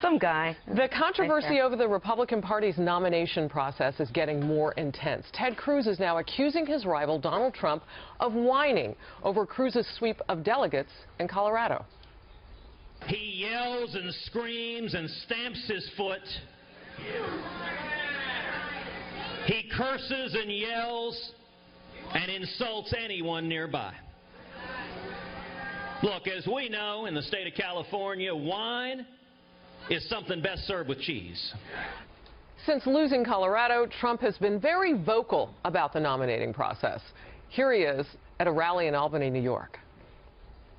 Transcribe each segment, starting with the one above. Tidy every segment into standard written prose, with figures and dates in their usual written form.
Some guy. The controversy over the Republican Party's nomination process is getting more intense. Ted Cruz is now accusing his rival, Donald Trump, of whining over Cruz's sweep of delegates in Colorado. He yells and screams and stamps his foot. He curses and yells and insults anyone nearby. Look, as we know, in the state of California, wine is something best served with cheese. Since losing Colorado, Trump has been very vocal about the nominating process. Here he is at a rally in Albany, New York.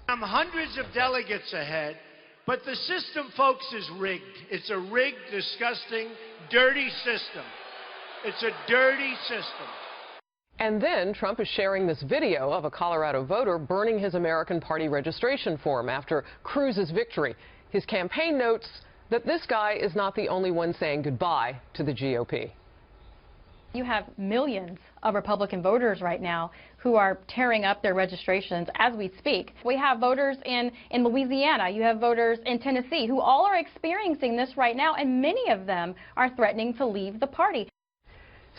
I'm hundreds of delegates ahead, but the system, folks, is rigged. It's a rigged, disgusting, dirty system. It's a dirty system. And then Trump is sharing this video of a Colorado voter burning his American Party registration form after Cruz's victory. His campaign notes that this guy is not the only one saying goodbye to the GOP. You have millions of Republican voters right now who are tearing up their registrations as we speak. We have voters in Louisiana, you have voters in Tennessee who all are experiencing this right now, and many of them are threatening to leave the party.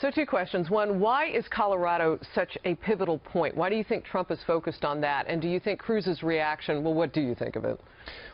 So two questions. One, why is Colorado such a pivotal point? Why do you think Trump is focused on that? And do you think Cruz's reaction, well, what do you think of it?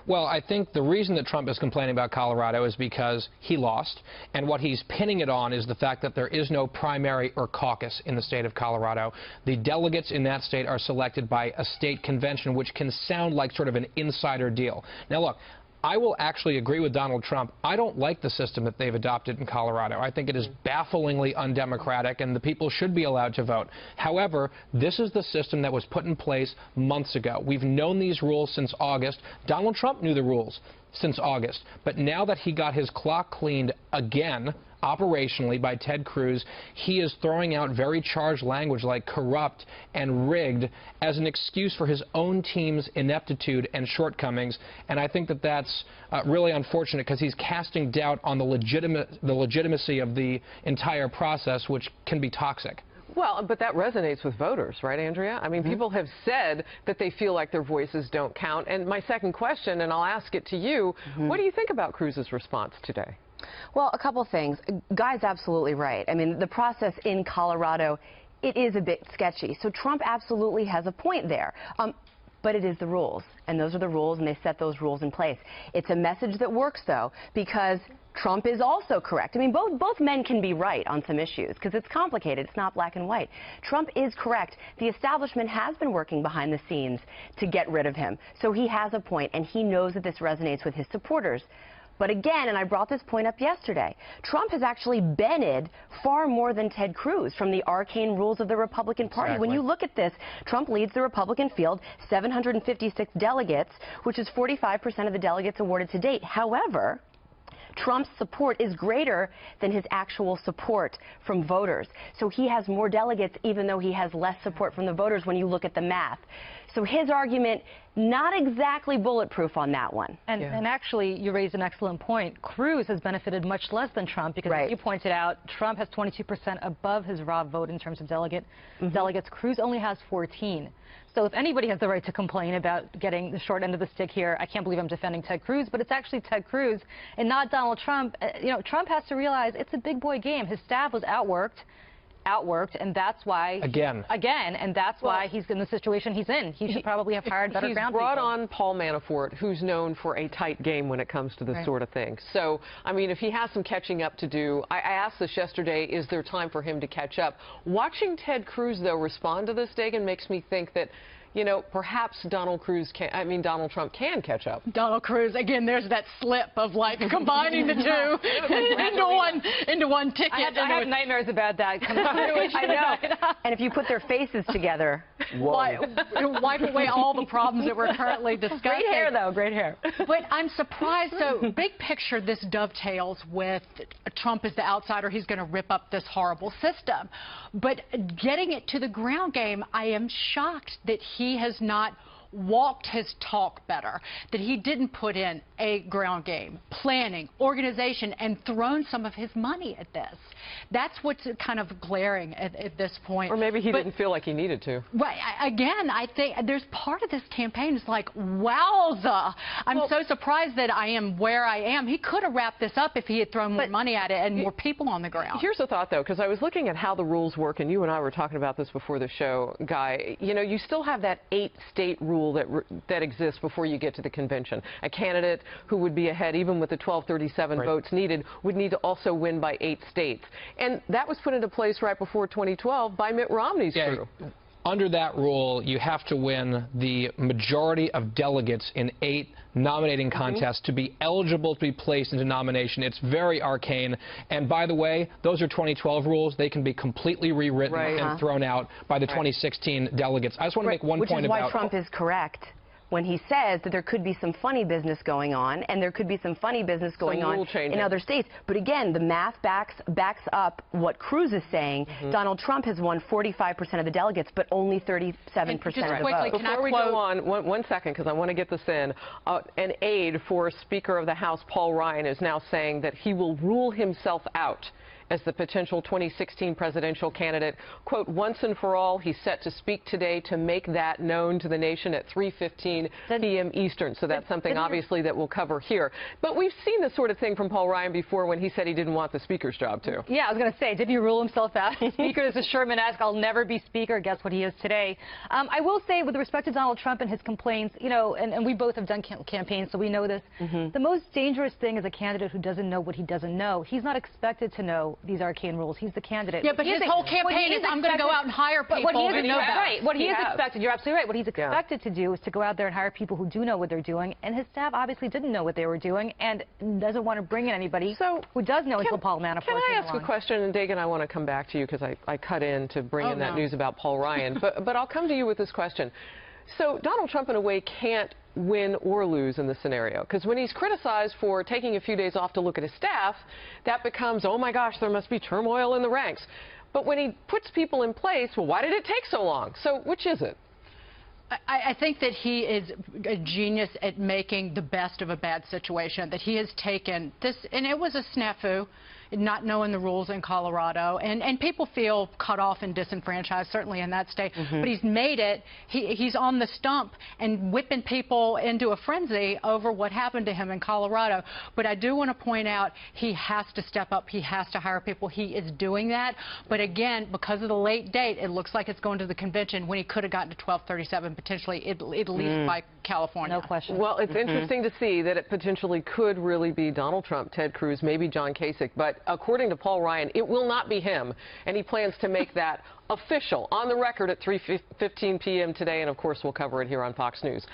Well, I think the reason that Trump is complaining about Colorado is because he lost, and what he's pinning it on is the fact that there is no primary or caucus in the state of Colorado. The delegates in that state are selected by a state convention, which can sound like sort of an insider deal. Now, look, I will actually agree with Donald Trump. I don't like the system that they've adopted in Colorado. I think it is bafflingly undemocratic, and the people should be allowed to vote. However, this is the system that was put in place months ago. We've known these rules since August. Donald Trump knew the rules since August. But now that he got his clock cleaned again, operationally, by Ted Cruz, he is throwing out very charged language like corrupt and rigged as an excuse for his own team's ineptitude and shortcomings. And I think that that's really unfortunate, because he's casting doubt on the legitimacy of the entire process, which can be toxic. Well, but that resonates with voters, right, Andrea? I mean, people have said that they feel like their voices don't count. And my second question, and I'll ask it to you, what do you think about Cruz's response today? Well, a couple things. Guy's absolutely right. I mean, the process in Colorado, it is a bit sketchy. So Trump absolutely has a point there. But it is the rules, and those are the rules, and they set those rules in place. It's a message that works, though, because Trump is also correct. I mean, both men can be right on some issues, because it's complicated. It's not black and white. Trump is correct. The establishment has been working behind the scenes to get rid of him. So he has a point, and he knows that this resonates with his supporters. But again, and I brought this point up yesterday, Trump has actually benefited far more than Ted Cruz from the arcane rules of the Republican Party. Exactly. When you look at this, Trump leads the Republican field, 756 delegates, which is 45% of the delegates awarded to date. However, Trump's support is greater than his actual support from voters. So he has more delegates, even though he has less support from the voters when you look at the math. So his argument, not exactly bulletproof on that one. And actually, you raised an excellent point. Cruz has benefited much less than Trump, because as you pointed out, Trump has 22% above his raw vote in terms of delegates. Cruz only has 14. So if anybody has the right to complain about getting the short end of the stick here, I can't believe I'm defending Ted Cruz, but it's actually Ted Cruz and not Donald Trump. You know, Trump has to realize it's a big boy game. His staff was outworked, and that's why again, and that's why he's in the situation he's in. He should probably have hired better ground people. He's brought on Paul Manafort, who's known for a tight game when it comes to this sort of thing. So, I mean, if he has some catching up to do, I asked this yesterday, is there time for him to catch up? Watching Ted Cruz, though, respond to this, Dagan, makes me think that, you know, perhaps Donald Trump can catch up. Donald Cruz, again, there's that slip of like combining the two into one ticket. I have nightmares about that coming through. I know. And if you put their faces together, wipe away all the problems that we're currently discussing. Great hair, though, great hair. But I'm surprised. So, big picture, this dovetails with Trump as the outsider. He's going to rip up this horrible system. But getting it to the ground game, I am shocked that he has not walked his talk better, that he didn't put in a ground game, planning, organization, and thrown some of his money at this. That's what's kind of glaring at this point. Or maybe he didn't feel like he needed to. Well, again, I think there's part of this campaign is like, wowza. I'm so surprised that I am where I am. He could have wrapped this up if he had thrown more money at it and more people on the ground. Here's a thought, though, because I was looking at how the rules work, and you and I were talking about this before the show, Guy. You know, you still have that 8-state rule that exists before you get to the convention. A candidate who would be ahead, even with the 1237 votes needed, would need to also win by 8 states. And that was put into place right before 2012 by Mitt Romney's crew. Under that rule, you have to win the majority of delegates in 8 nominating contests to be eligible to be placed into nomination. It's very arcane. And by the way, those are 2012 rules. They can be completely rewritten and thrown out by the 2016 delegates. I just want to make one point about... Which is why Trump is correct when he says that there could be some funny business going on, and there could be some funny business going on in other states. But again, the math backs up what Cruz is saying. Donald Trump has won 45% of the delegates, but only 37% of the vote. Before we go on, one second, because I want to get this in. An aide for Speaker of the House, Paul Ryan, is now saying that he will rule himself out as the potential 2016 presidential candidate. Quote, once and for all, he's set to speak today to make that known to the nation at 3:15 p.m. Eastern. So that's something, obviously, that we'll cover here. But we've seen this sort of thing from Paul Ryan before when he said he didn't want the Speaker's job, too. Yeah, I was going to say, did he rule himself out? Speaker, as a Sherman-esque, I'll never be Speaker. Guess what he is today. I will say, with respect to Donald Trump and his complaints, you know, and we both have done campaigns, so we know this. The most dangerous thing is a candidate who doesn't know what he doesn't know. He's not expected to know these arcane rules. He's the candidate. Yeah, but his whole campaign is, I'm going to go out and hire people who know that. Right. What he is expected, you're absolutely right. What he's expected to do is to go out there and hire people who do know what they're doing, and his staff obviously didn't know what they were doing and doesn't want to bring in anybody who does know until Paul Manafort. Can I ask a question? And Dagan, I want to come back to you because I cut in to bring in that news about Paul Ryan. but I'll come to you with this question. So Donald Trump, in a way, can't win or lose in this scenario, because when he's criticized for taking a few days off to look at his staff, that becomes, oh my gosh, there must be turmoil in the ranks. But when he puts people in place, well, why did it take so long? So which is it? I think that he is a genius at making the best of a bad situation, that he has taken this, and it was a snafu, not knowing the rules in Colorado, and people feel cut off and disenfranchised, certainly in that state, but he's made it, he's on the stump and whipping people into a frenzy over what happened to him in Colorado. But I do want to point out, he has to step up, he has to hire people, he is doing that, but again, because of the late date, it looks like it's going to the convention when he could have gotten to 1237, potentially, at least by California. No question. Well, it's interesting to see that it potentially could really be Donald Trump, Ted Cruz, maybe John Kasich, but according to Paul Ryan, it will not be him, and he plans to make that official on the record at 3:15 p.m. today, and of course we'll cover it here on Fox News.